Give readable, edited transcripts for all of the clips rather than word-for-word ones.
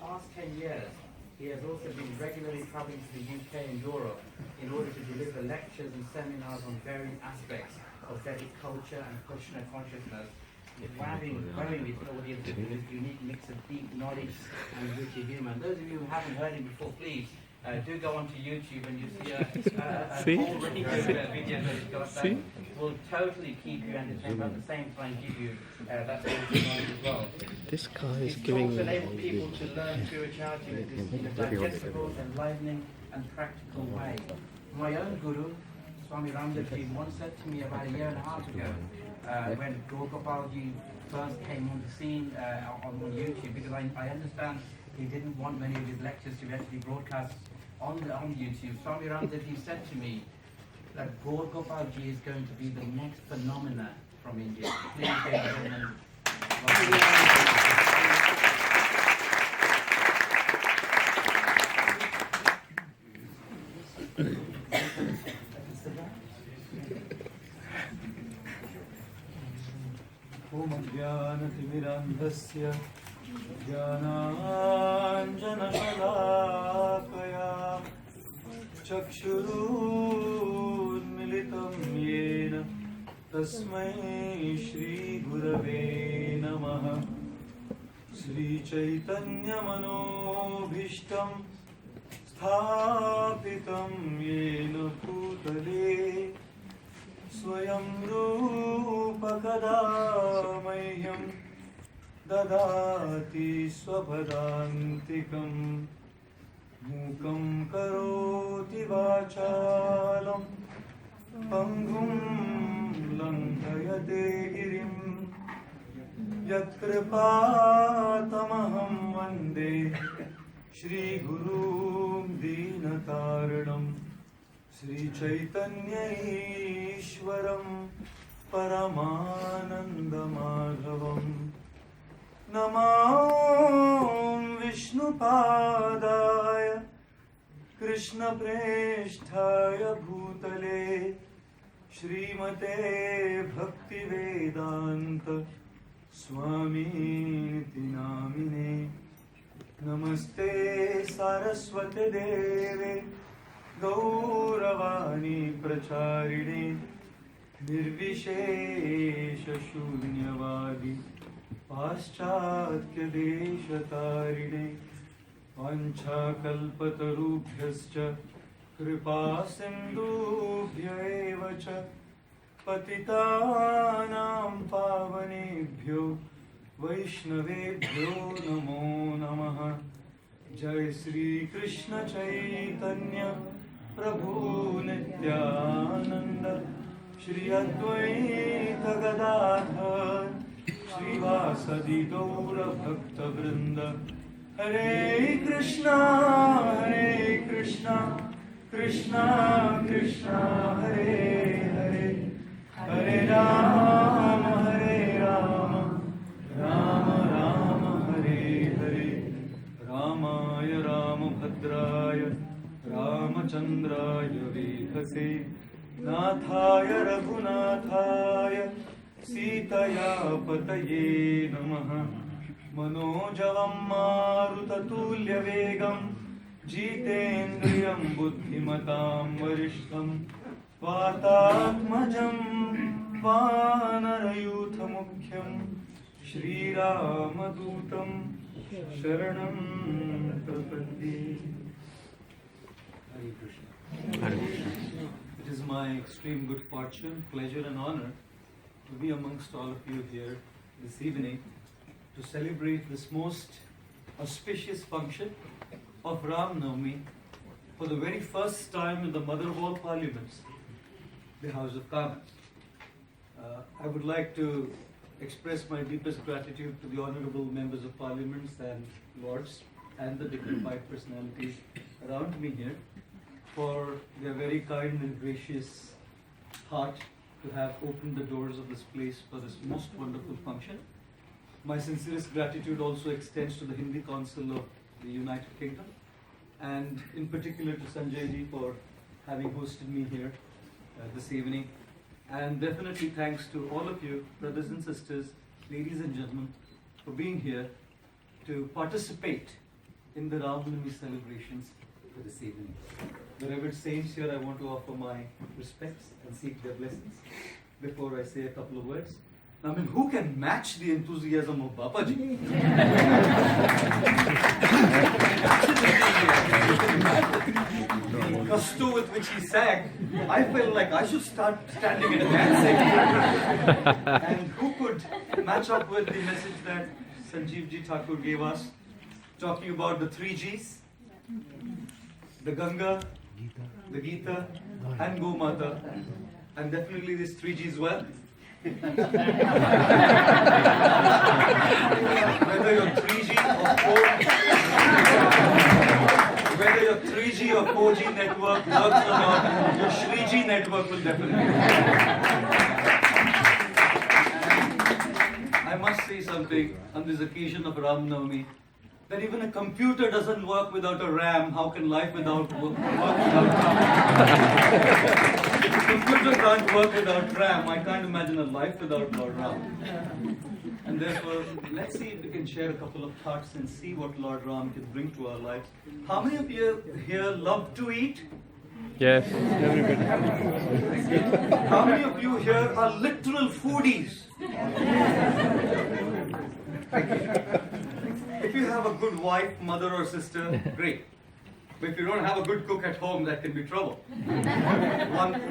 past 10 years, he has also been regularly traveling to the UK and Europe in order to deliver lectures and seminars on various aspects of Vedic culture and Krishna consciousness, growing his audience with his unique mix of deep knowledge and witty humor. And those of you who haven't heard him before, please do go onto YouTube and you see a whole range of videos that he's got that will totally keep you entertained, but at the same time give you that sort of knowledge as well. This guy is He's giving also enabled people to learn spirituality in a digestible, enlightening and practical way. My own guru, Swami Ramdev once said to me about a year and a half ago, when Gaur Gopal first came on the scene on YouTube, because I understand he didn't want many of his lectures to actually broadcast on YouTube. Swami Ramdev said to me that Gaur Gopal is going to be the next phenomena from India. Please, ladies and gentlemen, Om Jnana-timirandhasya Jnananjana-shalakaya Chakshurunmilitam yena Tasmai Shri Gurave Namaha Shri Chaitanya Manobhishtam Sthapitam yena Bhutale Swayam Rupa Kada Mahyam Dadati Swabhadantikam Mukam Karoti Vachalam Pangum Lantayate Girim Yatkripatamaham Vande Shri Gurum Dinataranam Shri Chaitanya Ishwaram Paramananda Madhavam Namam Vishnu Padaya Krishna Presthaya Bhutale Shrimate Bhakti Vedanta Swami Namine Namaste Saraswate Deve Gauravani Pracharine Nirvishesha Shunyavadi Paschatya Deshatarine Vancha Kalpatarubhyascha Kripa Sindhubhya evacha Patitanam Pavanebhyo Vaishnavebhyo Namo Namaha Jai Sri Krishna Chaitanya Prabhu Nityananda Shri Advaita Gadadhar Shri Vasadi Gaura Bhakta Vrinda Hare Krishna Krishna Krishna Hare Hare Hare Rama Rama Rama Hare Hare Ramaya Ramabhadraya Ramachandraya Vedhase Nathaya Raghunathaya Sitaya Pataye Namaha Manojavam Marutatulya Vegam Jitendriyam Buddhimatam Varishtam Vatatmajam Vanarayutha Mukhyam Shri Ramadutam Sharanam Prapadde. Hare Krishna. Hare Krishna. It is my extreme good fortune, pleasure and honor to be amongst all of you here this evening to celebrate this most auspicious function of Ram Navami for the very first time in the mother of all parliaments, the House of Commons. I would like to express my deepest gratitude to the honorable members of parliaments and lords and the dignified personalities around me here for their very kind and gracious heart to have opened the doors of this place for this most wonderful function. My sincerest gratitude also extends to the Hindi Council of the United Kingdom and in particular to Sanjay ji for having hosted me here this evening. And definitely thanks to all of you, brothers and sisters, ladies and gentlemen, for being here to participate in the Ramanami celebrations for this evening. The revered saints here, I want to offer my respects and seek their blessings before I say a couple of words. I mean, who can match the enthusiasm of Bapaji? The gusto with which he sang, I felt like I should start standing and dancing. And who could match up with the message that Sanjeev Ji Thakur gave us, talking about the 3 Gs, the Ganga, the Gita, and Gomata, and definitely these 3 Gs well. Whether you're 3G or 4G, whether your 3G or 4G network works or not, your 3G network will definitely work. I must say something on this occasion of Ram Navami, that even a computer doesn't work without a RAM. How can life work without RAM? If a computer can't work without RAM, I can't imagine a life without Lord Ram. And therefore, let's see if we can share a couple of thoughts and see what Lord Ram can bring to our lives. How many of you here love to eat? Yes, everybody. How many of you here are literal foodies? If you have a good wife, mother or sister, great. But if you don't have a good cook at home, that can be trouble.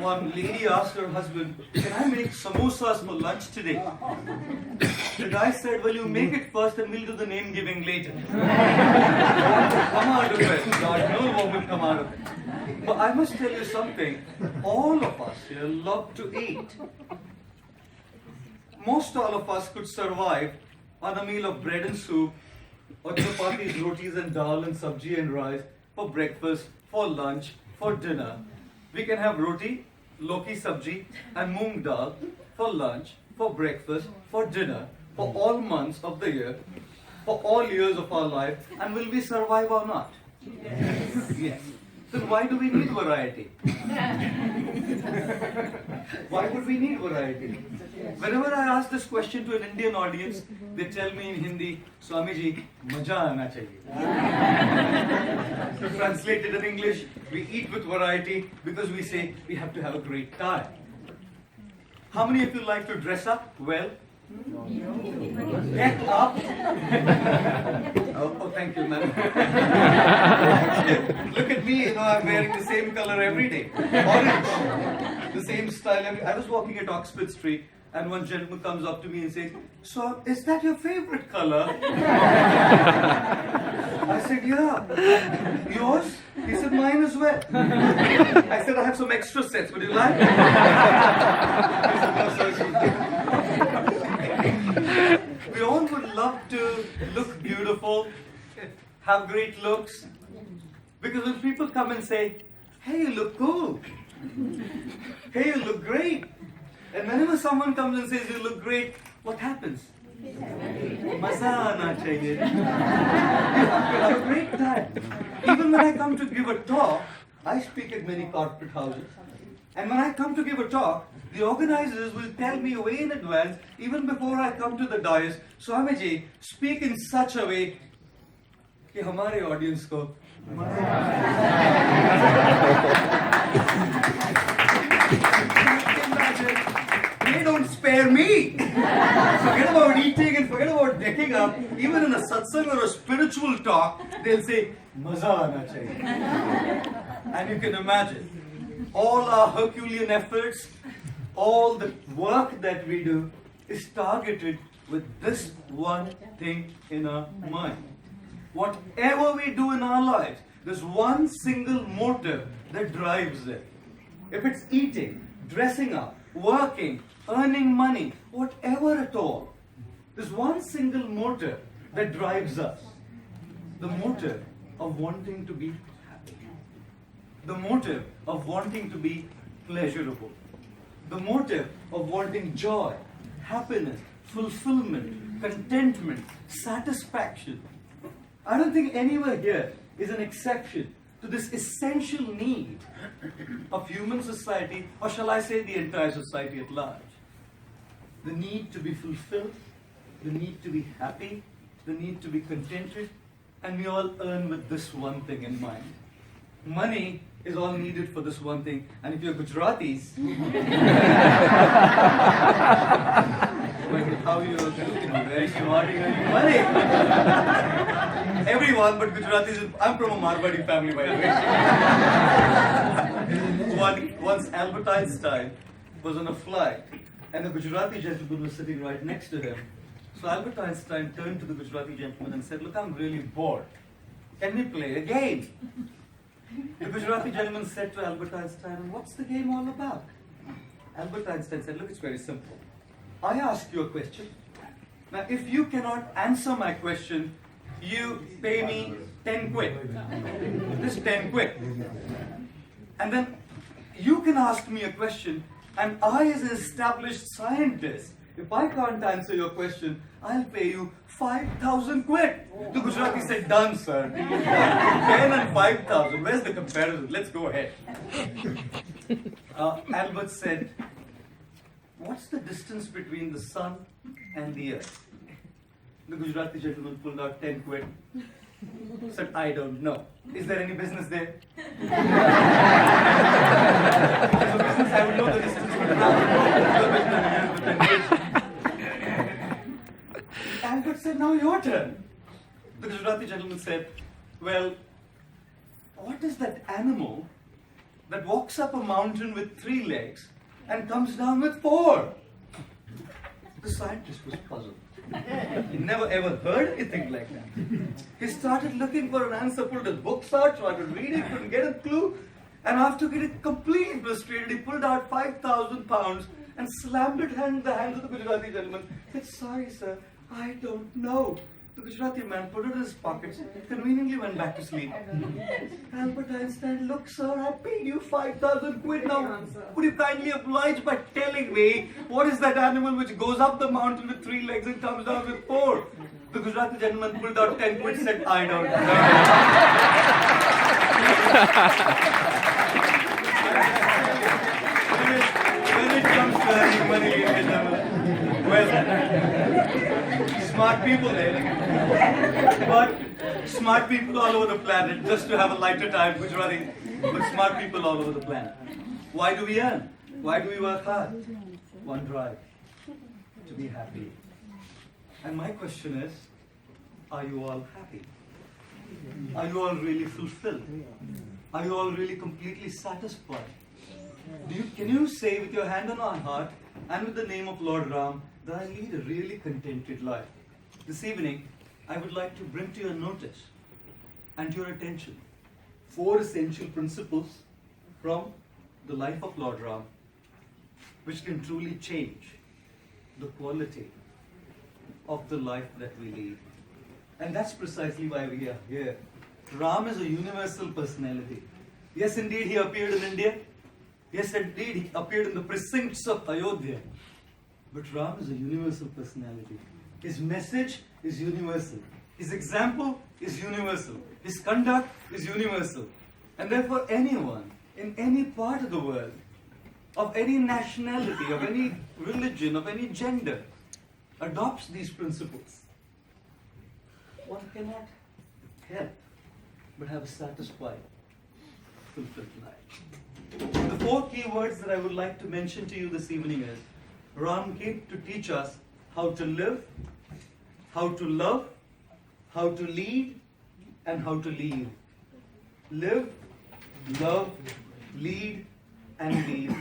One lady asked her husband, "Can I make samosas for lunch today?" The guy said, "Well, you make it first and we'll do the name giving later." What will come out of it? God knows what will come out of it. But I must tell you something. All of us here love to eat. Most all of us could survive on a meal of bread and soup, or chapatis, rotis and dal and sabji and rice for breakfast, for lunch, for dinner. We can have roti, loki sabji and moong dal for lunch, for breakfast, for dinner, for all months of the year, for all years of our life, and will we survive or not? Yes. Then why do we need variety? Why would we need variety? Whenever I ask this question to an Indian audience, they tell me in Hindi, "Swamiji, maja aana chahiye." So translated in English, we eat with variety because we say we have to have a great time. How many of you like to dress up well? Get up. Oh, thank you, man. Look at me, I'm wearing the same color every day. Orange. The same style. I was walking at Oxford Street and one gentleman comes up to me and says, "So, is that your favorite color?" I said, "Yeah." "Yours?" He said, "Mine as well." I said, "I have some extra sets. Would you like?" He said, "No, sir." We all would love to look beautiful, have great looks. Because when people come and say, "Hey, you look cool. Hey, you look great." And whenever someone comes and says, "You look great," what happens? Maza aana chahiye. You have a great time. Even when I come to give a talk, I speak at many corporate houses. And when I come to give a talk, the organizers will tell me way in advance, even before I come to the dais, "Swamiji, speak in such a way कि हमारे audience को They don't spare me. Forget about eating and forget about decking up. Even in a satsang or a spiritual talk, they'll say, "Maza aana chahiye." And you can imagine, all our Herculean efforts, all the work that we do is targeted with this one thing in our mind. Whatever we do in our lives, there's one single motive that drives it. If it's eating, dressing up, working, earning money, whatever at all, there's one single motive that drives us. The motive of wanting to be happy. The motive of wanting to be pleasurable. The motive of wanting joy, happiness, fulfillment, contentment, satisfaction. I don't think anywhere here is an exception to this essential need of human society, or shall I say the entire society at large. The need to be fulfilled, the need to be happy, the need to be contented, and we all earn with this one thing in mind. Money is all needed for this one thing. And if you're Gujaratis, how you looking? Very smart, you earning money. Everyone but Gujaratis. I'm from a Marwadi family, by the way. Once Albert Einstein was on a flight, and a Gujarati gentleman was sitting right next to him. So Albert Einstein turned to the Gujarati gentleman and said, "Look, I'm really bored. Can we play a game?" The Gujarati gentleman said to Albert Einstein, "What's the game all about?" Albert Einstein said, "Look, it's very simple. I ask you a question. Now, if you cannot answer my question, you pay me 10 quid. Just 10 quid. And then you can ask me a question, and I, as an established scientist, if I can't answer your question, I'll pay you 5,000 quid." The Gujarati said, "Done, sir. 10 and 5,000. Where's the comparison? Let's go ahead." Albert said, "What's the distance between the sun and the earth?" The Gujarati gentleman pulled out 10 quid. Said, "I don't know. Is there any business there?" If there's a business, I would know the distance between the business. Albert said, "Now your turn." The Gujarati gentleman said, "Well, what is that animal that walks up a mountain with 3 legs and comes down with 4? The scientist was puzzled. He never ever heard anything like that. He started looking for an answer, pulled his books out, started reading, couldn't get a clue. And after getting completely frustrated, he pulled out 5,000 pounds and slammed it in the hands of the Gujarati gentleman. He said, "Sorry, sir, I don't know." The Gujarati man put it in his pockets, conveniently went back to sleep. Albert Einstein, "Look, sir, I paid you 5,000 quid now. Would you kindly oblige by telling me what is that animal which goes up the mountain with 3 legs and comes down with 4? The Gujarati gentleman pulled out 10 quid and said, "I don't know." When it comes to earning money, ladies and gentlemen, well, smart people there. But smart people all over the planet, just to have a lighter time, Gujarati, but smart people all over the planet. Why do we earn? Why do we work hard? One drive, to be happy. And my question is, are you all happy? Are you all really fulfilled? Are you all really completely satisfied? Can you say with your hand on our heart and with the name of Lord Ram that I lead a really contented life? This evening, I would like to bring to your notice and to your attention 4 essential principles from the life of Lord Ram, which can truly change the quality of the life that we lead. And that's precisely why we are here. Ram is a universal personality. Yes, indeed, he appeared in India. Yes, indeed, he appeared in the precincts of Ayodhya. But Ram is a universal personality. His message is universal. His example is universal. His conduct is universal. And therefore, anyone in any part of the world, of any nationality, of any religion, of any gender, adopts these principles, one cannot help but have a satisfied, fulfilled life. The 4 key words that I would like to mention to you this evening is, Ram came to teach us how to live, how to love, how to lead, and how to leave. Live, love, lead, and leave.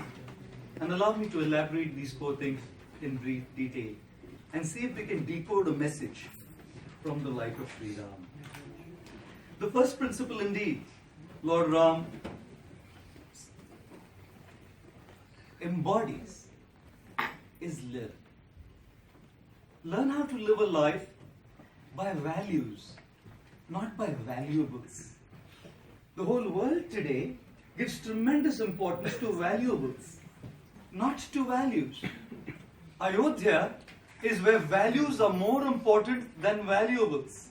And allow me to elaborate these 4 things in brief detail and see if we can decode a message from the life of Sri Ram. The first principle indeed, Lord Ram embodies is live. Learn how to live a life by values, not by valuables. The whole world today gives tremendous importance to valuables, not to values. Ayodhya is where values are more important than valuables.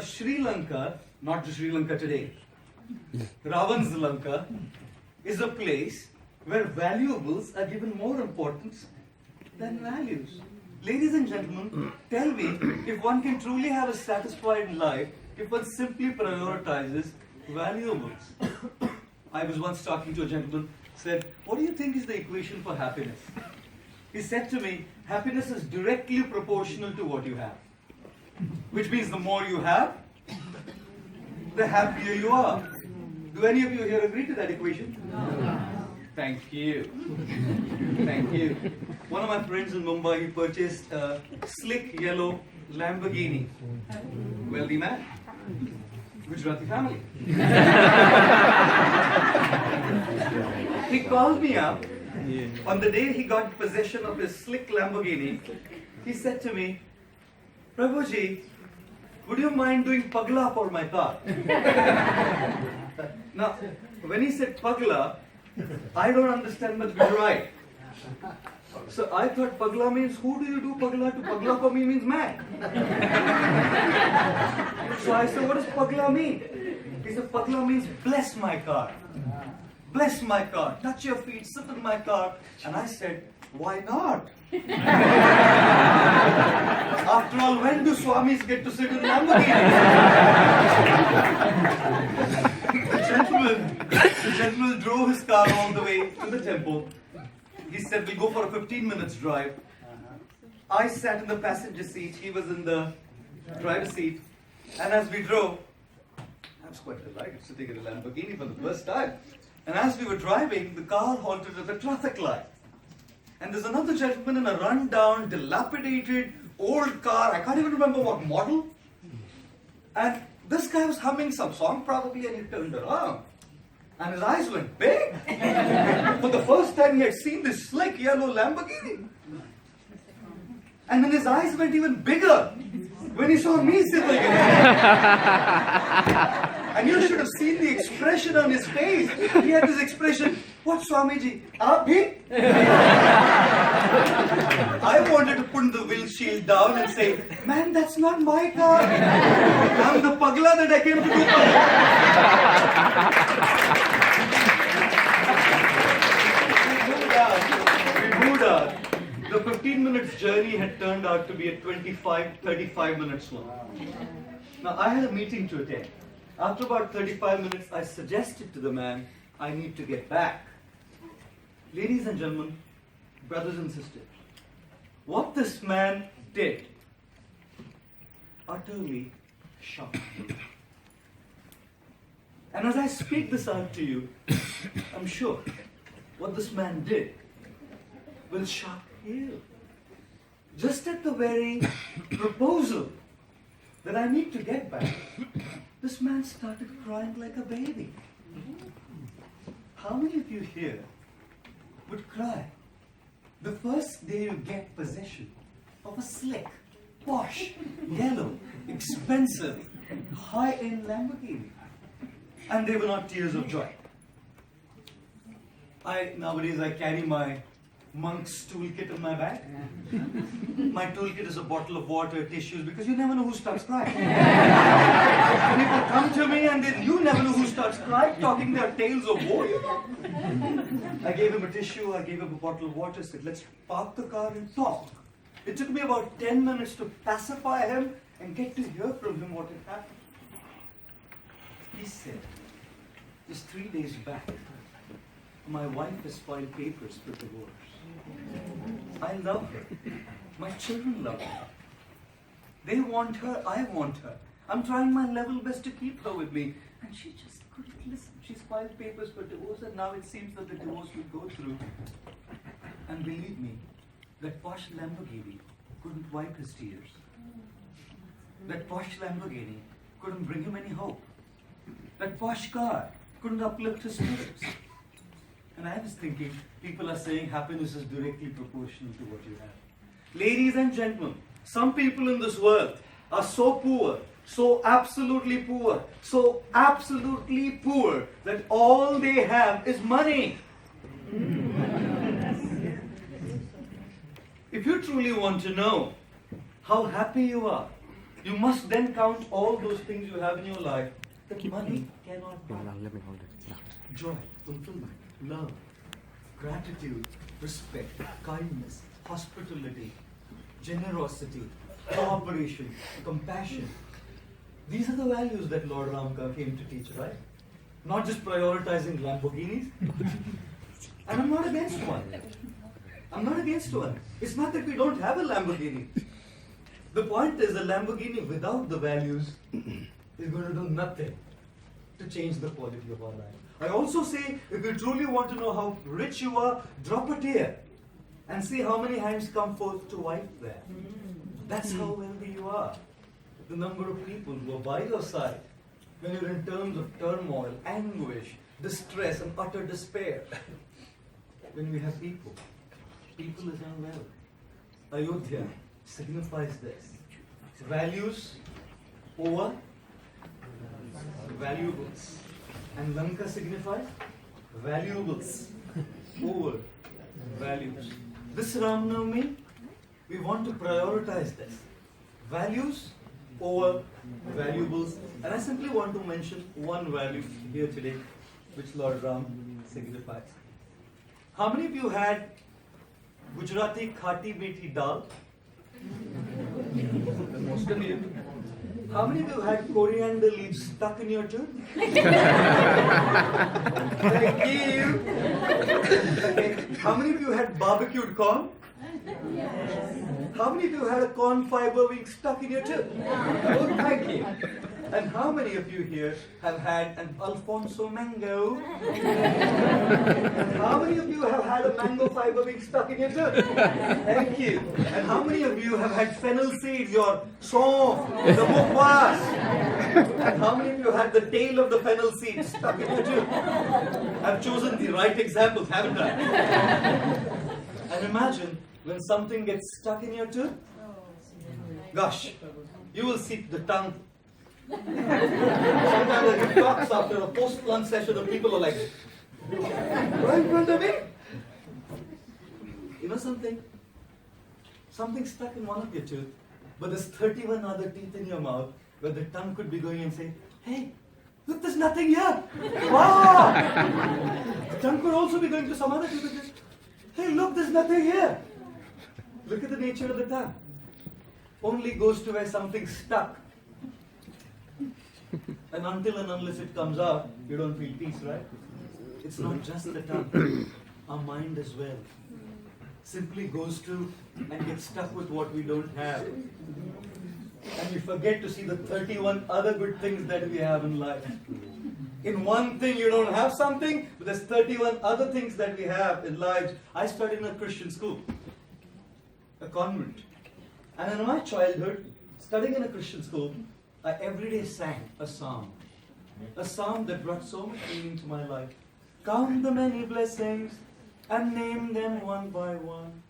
Sri Lanka, not Sri Lanka today, Ravan's Lanka, is a place where valuables are given more importance than values. Ladies and gentlemen, tell me, if one can truly have a satisfied life, if one simply prioritizes valuables. I was once talking to a gentleman, said, what do you think is the equation for happiness? He said to me, happiness is directly proportional to what you have. Which means the more you have, the happier you are. Do any of you here agree to that equation? No. Thank you. Thank you. One of my friends in Mumbai, he purchased a slick yellow Lamborghini. Wealthy man. Gujarati family. He called me up on the day he got possession of his slick Lamborghini. He said to me, Prabhuji, would you mind doing pagla for my car? Now, when he said pagla, I don't understand much Gujarati. So I thought pagla means who do you do pagla to? Pagla for me means man. So I said, what does pagla mean? He said, pagla means bless my car. Bless my car. Touch your feet, sit in my car. And I said, why not? After all, when do Swamis get to sit in Lamborghini? The gentleman drove his car all the way to the temple. He said, we'll go for a 15 minutes drive. I sat in the passenger seat, he was in the driver's seat. And as we drove, I was quite delighted sitting in a Lamborghini for the first time. And as we were driving, the car halted at the traffic light. And there's another gentleman in a run-down, dilapidated, old car. I can't even remember what model. And this guy was humming some song probably, and he turned around. And his eyes went big. For the first time he had seen this slick yellow Lamborghini. And then his eyes went even bigger when he saw me sitting in it. And you should have seen the expression on his face. He had this expression, what Swamiji? Aap bhi? I wanted to put the windshield down and say, man, that's not my car. I'm the pagla that I came to do We moved out. The 15 minutes journey had turned out to be a 35 minutes long. Now I had a meeting to attend. After about 35 minutes, I suggested to the man, I need to get back. Ladies and gentlemen, brothers and sisters, what this man did utterly shocked me. And as I speak this out to you, I'm sure what this man did will shock you. Just at the very proposal that I need to get back, this man started crying like a baby. How many of you here would cry the first day you get possession of a slick, posh, yellow, expensive, high-end Lamborghini? And they were not tears of joy. Nowadays I carry my monk's toolkit in my bag. My toolkit is a bottle of water, tissues, because you never know who starts crying. People come to me and then you never know who starts crying, talking their tales of woe. I gave him a tissue, I gave him a bottle of water, said, let's park the car and talk. It took me about 10 minutes to pacify him and get to hear from him what had happened. He said, just 3 days back, my wife has filed papers for divorce. I love her. My children love her. They want her, I want her. I'm trying my level best to keep her with me. And she just couldn't listen. She's filed papers for divorce and now it seems that the divorce will go through. And believe me, that posh Lamborghini couldn't wipe his tears. That posh Lamborghini couldn't bring him any hope. That posh car couldn't uplift his spirits. And I was thinking, people are saying happiness is directly proportional to what you have. Ladies and gentlemen, some people in this world are so poor, so absolutely poor that all they have is money. If you truly want to know how happy you are, you must then count all those things you have in your life that money cannot buy. Joy, fulfillment, love, gratitude, respect, kindness, hospitality, generosity, cooperation, compassion. These are the values that Lord Ram came to teach, right? Not just prioritizing Lamborghinis. And I'm not against one. I'm not against one. It's not that we don't have a Lamborghini. The point is, a Lamborghini without the values is going to do nothing to change the quality of our life. I also say, if you truly want to know how rich you are, drop a tear and see how many hands come forth to wipe there. That's how wealthy you are. The number of people who are by your side when you're in terms of turmoil, anguish, distress, and utter despair. When we have people is unwell. Ayodhya signifies this. Values over valuables. And Lanka signifies valuables over values. This Ram Navami, we want to prioritize this. Values over valuables. And I simply want to mention one value here today, which Lord Ram signifies. How many of you had Gujarati khati methi dal? Most of you. How many of you had coriander leaves stuck in your tooth? Thank you. Okay. How many of you had barbecued corn? Yes. How many of you had a corn fiber being stuck in your tooth? Oh, thank you. And how many of you here have had an Alfonso mango? And how many of you have had a mango fiber being stuck in your tooth? Thank you. And how many of you have had fennel seeds, your saunf, the mukwas? And how many of you had the tail of the fennel seed stuck in your tooth? I've chosen the right examples, haven't I? And imagine when something gets stuck in your tooth, gosh, you will see the tongue. Sometimes I give talks after a post-lunch session and people are like, right in front of me. You know something? Something's stuck in one of your teeth, but there's 31 other teeth in your mouth where the tongue could be going and say, hey, look, there's nothing here. Wow! The tongue could also be going to some other teeth and say, hey, look, there's nothing here. Look at the nature of the tongue. Only goes to where something's stuck. And until and unless it comes out, you don't feel peace, right? It's not just the tongue. Our mind as well simply goes to and gets stuck with what we don't have. And we forget to see the 31 other good things that we have in life. In one thing you don't have something, but there's 31 other things that we have in life. I studied in a Christian school, a convent. And in my childhood, studying in a Christian school, I every day sang a psalm that brought so much meaning to my life. Count the many blessings and name them one by one.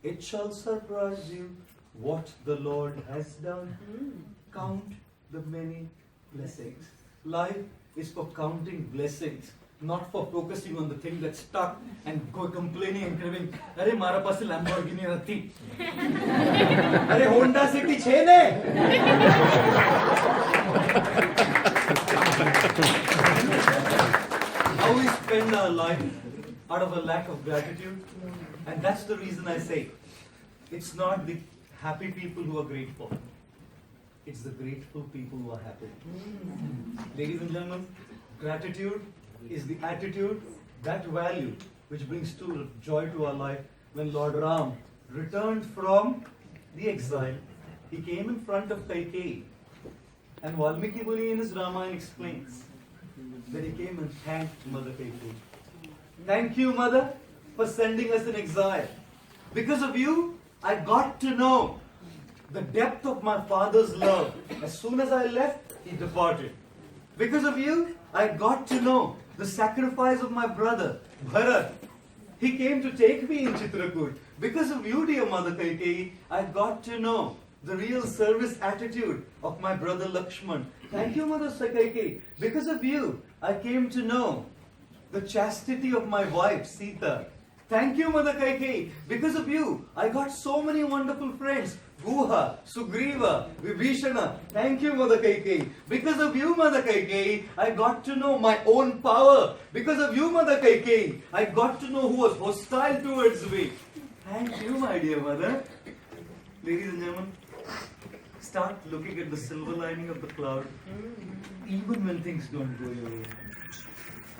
It shall surprise you what the Lord has done. Count the many blessings. Life is for counting blessings, not for focusing on the thing that's stuck and complaining and craving. Arey mara paas Lamborghini rati. Arey Honda City chhe ne. How we spend our life out of a lack of gratitude, and that's the reason I say it's not the happy people who are grateful. It's the grateful people who are happy. Ladies and gentlemen, gratitude is the attitude, that value which brings joy to our life. When Lord Ram returned from the exile, he came in front of Kaikeyi, and Valmiki Muni in his Ramayana explains that he came and thanked Mother Kaikeyi. Thank you, Mother, for sending us in exile. Because of you, I got to know the depth of my father's love. As soon as I left, he departed. Because of you, I got to know the sacrifice of my brother, Bharat. He came to take me in Chitrakoot. Because of you, dear Mother Kaikeyi, I got to know the real service attitude of my brother Lakshman. Thank you, Mother Kaikeyi. Because of you, I came to know the chastity of my wife, Sita. Thank you, Mother Kaikeyi. Because of you, I got so many wonderful friends. Guha, Sugriva, Vibhishana. Thank you, Mother Kaikeyi. Because of you, Mother Kaikeyi, I got to know my own power. Because of you, Mother Kaikeyi, I got to know who was hostile towards me. Thank you, my dear Mother. Ladies and gentlemen, start looking at the silver lining of the cloud, even when things don't go your way.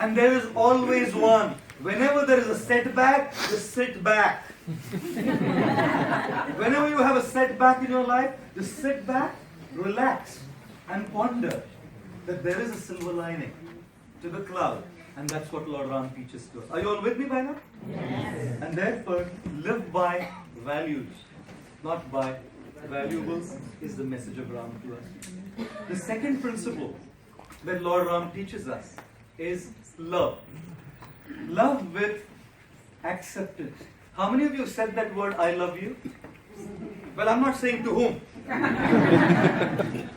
And there is always one. Whenever there is a setback, just sit back. Whenever you have a setback in your life, just sit back, relax, and ponder that there is a silver lining to the cloud. And that's what Lord Ram teaches to us. Are you all with me by now? Yes. And therefore, live by values, not by valuables, is the message of Ram to us. The second principle that Lord Ram teaches us is love. Love with acceptance. How many of you said that word, I love you? Well, I'm not saying to whom.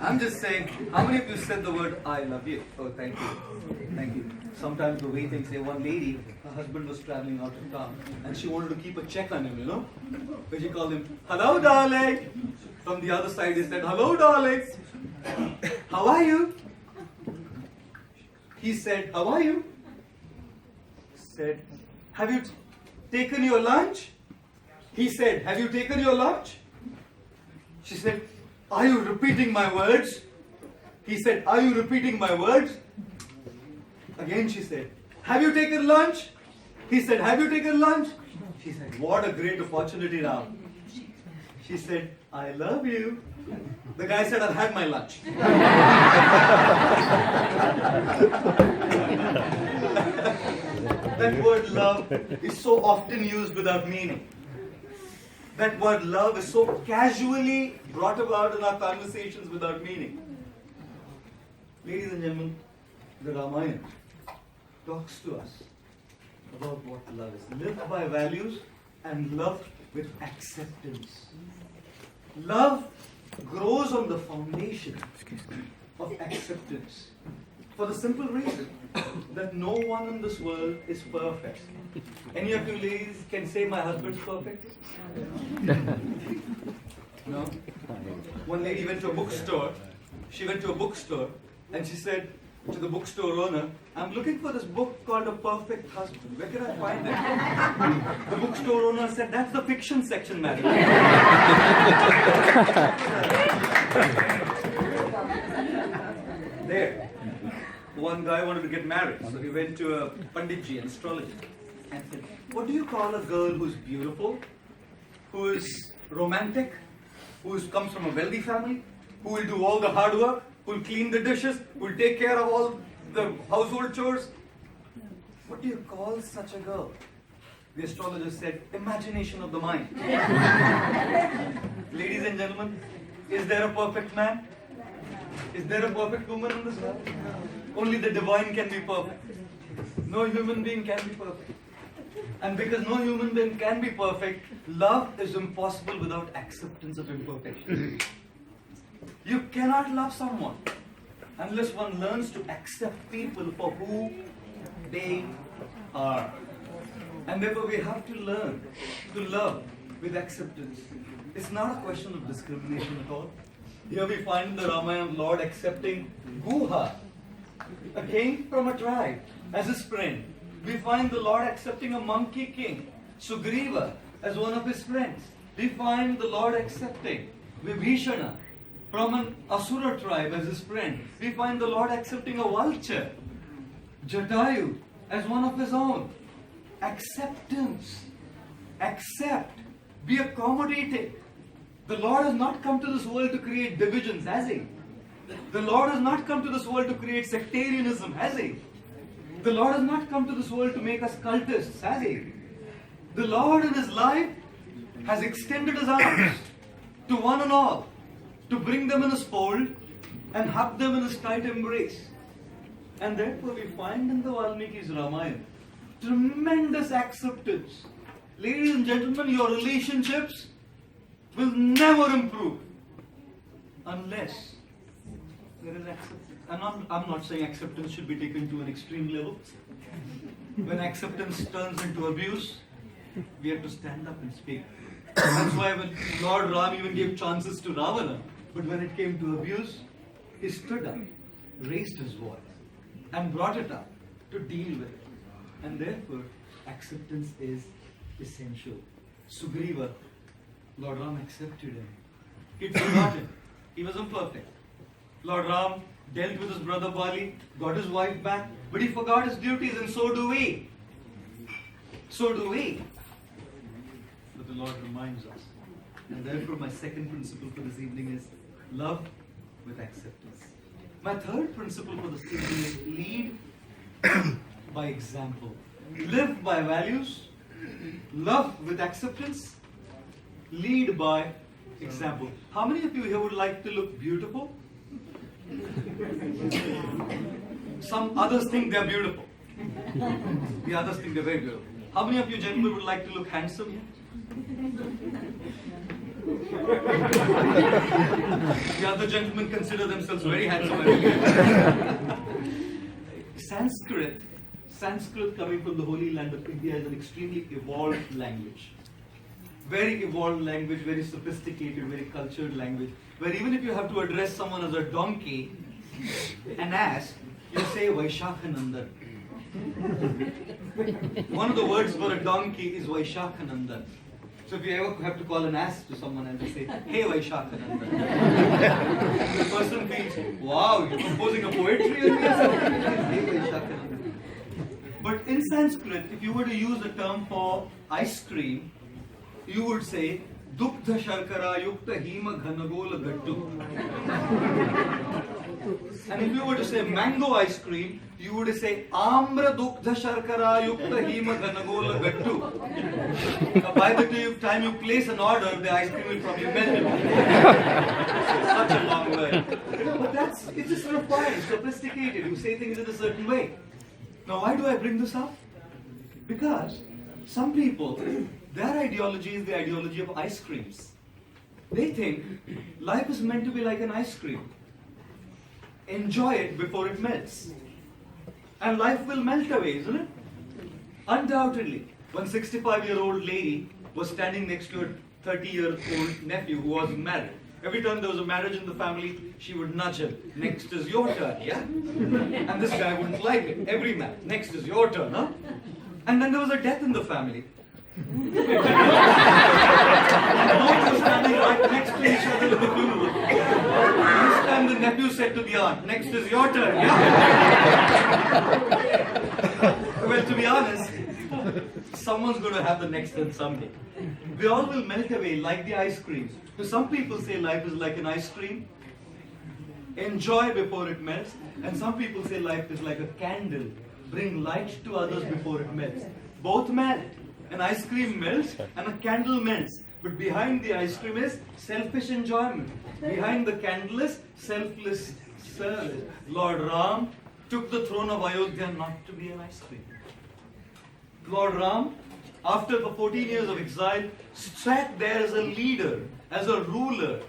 I'm just saying, how many of you said the word, I love you? Oh, thank you. Thank you. Sometimes the way things say, one lady, her husband was traveling out of town and she wanted to keep a check on him, you know. So she called him, hello, darling. From the other side, he said, hello, darling. How are you? He said, how are you? Said, have you taken your lunch? He said, have you taken your lunch? She said, are you repeating my words? He said, are you repeating my words? Again she said, have you taken lunch? He said, have you taken lunch? She said, what a great opportunity now. She said, I love you. The guy said, I've had my lunch. That word love is so often used without meaning. That word love is so casually brought about in our conversations without meaning. Ladies and gentlemen, the Ramayana talks to us about what love is. Live by values and love with acceptance. Love grows on the foundation of acceptance. For the simple reason that no one in this world is perfect. Any of you ladies can say my husband's perfect? No? One lady went to a bookstore. She went to a bookstore and she said to the bookstore owner, I'm looking for this book called A Perfect Husband. Where can I find it? The bookstore owner said, that's the fiction section, madam. There. One guy wanted to get married, so he went to a Panditji, an astrologer, and said, what do you call a girl who's beautiful, who is romantic, who comes from a wealthy family, who will do all the hard work, who will clean the dishes, who will take care of all the household chores? What do you call such a girl? The astrologer said, imagination of the mind. Ladies and gentlemen, is there a perfect man? Is there a perfect woman in this world? Only the divine can be perfect. No human being can be perfect. And because no human being can be perfect, love is impossible without acceptance of imperfection. You cannot love someone unless one learns to accept people for who they are. And therefore we have to learn to love with acceptance. It's not a question of discrimination at all. Here we find the Ramayana Lord accepting Guha, a king from a tribe, as his friend. We find the Lord accepting a monkey king, Sugriva, as one of his friends. We find the Lord accepting Vibhishana from an Asura tribe as his friend. We find the Lord accepting a vulture, Jatayu, as one of his own. Acceptance. Accept. Be accommodating. The Lord has not come to this world to create divisions, has He? The Lord has not come to this world to create sectarianism, has He? The Lord has not come to this world to make us cultists, has He? The Lord in His life has extended His arms to one and all, to bring them in His fold and hug them in His tight embrace. And therefore we find in the Valmiki's Ramayana tremendous acceptance. Ladies and gentlemen, your relationships will never improve unless there is acceptance. I'm not saying acceptance should be taken to an extreme level. When acceptance turns into abuse, we have to stand up and speak. That's why when Lord Ram even gave chances to Ravana, but when it came to abuse, he stood up, raised his voice, and brought it up to deal with it. And therefore, acceptance is essential. Sugriva, Lord Ram accepted him. He'd forgotten He was imperfect. Lord Ram dealt with his brother Bali, got his wife back, but he forgot his duties, and so do we. So do we. But the Lord reminds us. And therefore, my second principle for this evening is love with acceptance. My third principle for this evening is lead by example. Live by values, love with acceptance, lead by example. How many of you here would like to look beautiful? Some others think they're beautiful. The others think they're very beautiful. How many of you gentlemen would like to look handsome? The other gentlemen consider themselves very handsome. Sanskrit coming from the holy land of India is an extremely evolved language. Very evolved language, very sophisticated, very cultured language. Where even if you have to address someone as a donkey, an ass, you say Vaishakhanandan. One of the words for a donkey is Vaishakhanandan. So if you ever have to call an ass to someone and they say, hey Vaishakhanandan, the person feels, wow, you're composing a poetry on me. Hey Vaishakhanandan. But in Sanskrit, if you were to use a term for ice cream, you would say, Duktha Sharkara Yukta Hima Ghanagola Gattu. And if you were to say mango ice cream, you would say Amra Duktha Sharkara Yukta Hima Ghanagola Gattu. Now, by the time you place an order, the ice cream will probably melt. Such a long word. But it's just refined, sophisticated. You say things in a certain way. Now, why do I bring this up? Because some people, their ideology is the ideology of ice creams. They think life is meant to be like an ice cream. Enjoy it before it melts. And life will melt away, isn't it? Undoubtedly. One 65-year-old lady was standing next to her 30-year-old nephew who wasn't married. Every time there was a marriage in the family, she would nudge him. Next is your turn, yeah? And this guy wouldn't like it. Every man, next is your turn, huh? And then there was a death in the family. And both were standing right next to each other in the funeral. This time the nephew said to the aunt, next is your turn, yeah? Well, to be honest, someone's going to have the next turn someday. We all will melt away like the ice cream. So some people say life is like an ice cream. Enjoy before it melts. And some people say life is like a candle. Bring light to others before it melts. Both melt. An ice cream melts and a candle melts. But behind the ice cream is selfish enjoyment. Behind the candle is selfless service. Lord Ram took the throne of Ayodhya not to be an ice cream. Lord Ram, after the 14 years of exile, sat there as a leader, as a ruler,